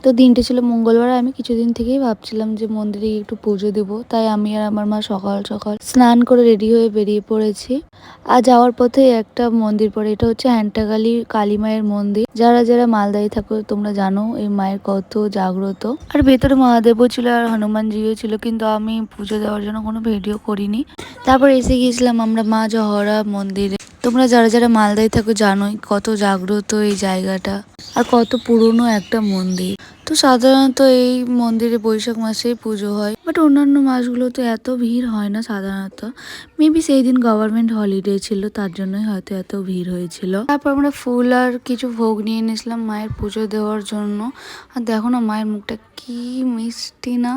তো দিনটা ছিল মঙ্গলবার। আমি কিছুদিন থেকেই ভাবছিলাম যে মন্দিরে একটু পুজো দেবো, তাই আমি আর আমার মা সকাল সকাল স্নান করে রেডি হয়ে বেরিয়ে পড়েছি। আর যাওয়ার পথে একটা মন্দির পড়ে, এটা হচ্ছে হ্যান্টাকালী কালী মায়ের মন্দির। যারা যারা মালদায় থাকো তোমরা জানো এই মায়ের কত জাগ্রত। আর ভেতরে মহাদেবও ছিল আর হনুমানজিও ছিল, কিন্তু আমি পুজো দেওয়ার জন্য কোনো ভিডিও করিনি। তারপর এসে গিয়েছিলাম আমরা মা জহরা মন্দিরে। তোমরা যারা যারা মালদায় থাকো জানোই কত জাগ্রত এই জায়গাটা আর কত পুরনো একটা মন্দির। তো সাধারণত এই মন্দিরে বৈশাখ মাসেই পুজো হয়, বাট অন্যান্য মাসগুলোতে এত ভিড় হয় না সাধারণত। মেবি সেই দিন গভর্নমেন্ট হলিডে ছিল, তার জন্যই হয়তো এত ভিড় হয়েছিল। তারপর আমরা ফুল আর কিছু ভোগ নিয়ে নিয়েছিলাম মায়ের পুজো দেওয়ার জন্য। আর দেখো না মায়ের মুখটা কি মিষ্টি না।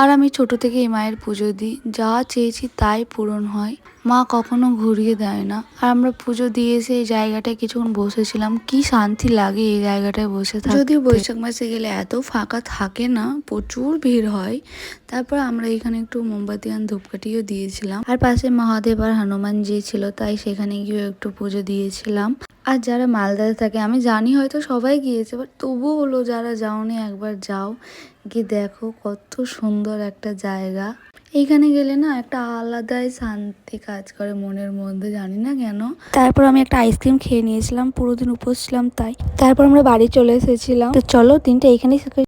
আর আমি ছোট থেকে এই মায়ের পুজো দিই, যা চেয়েছি তাই পূরণ হয়। মা কখনো ঘুরিয়ে দেয় না। আর আমরা পুজো দিয়ে এসে এই জায়গাটায় কিছুক্ষণ বসেছিলাম, কি শান্তি লাগে এই জায়গাটায় বসে থাকতে। যদিও বৈশাখ মাসে গেলে এত ফাঁকা থাকে না, প্রচুর ভিড় হয়। তারপর আমরা এখানে একটু মোমবাতি আর ধূপকাঠিও দিয়েছিলাম। আর পাশে মহাদেব আর হনুমানজি ছিল, তাই সেখানে গিয়ে একটু পুজো দিয়েছিলাম। আর যারা মালদাতে থাকে আমি জানি হয়তো সবাই গিয়েছে, বাট তবুও হলো যারা যাওনি একবার যাও, গিয়ে দেখো কত সুন্দর একটা জায়গা। এইখানে গেলে না একটা আলাদাই শান্তি কাজ করে মনের মধ্যে, জানি না কেন। তারপর আমি একটা আইসক্রিম খেয়ে নিয়েছিলাম, পুরো দিন উপোস ছিলাম তাই। তারপর আমরা বাড়ি চলে এসেছিলাম। তো চলো দিনটা এখানেই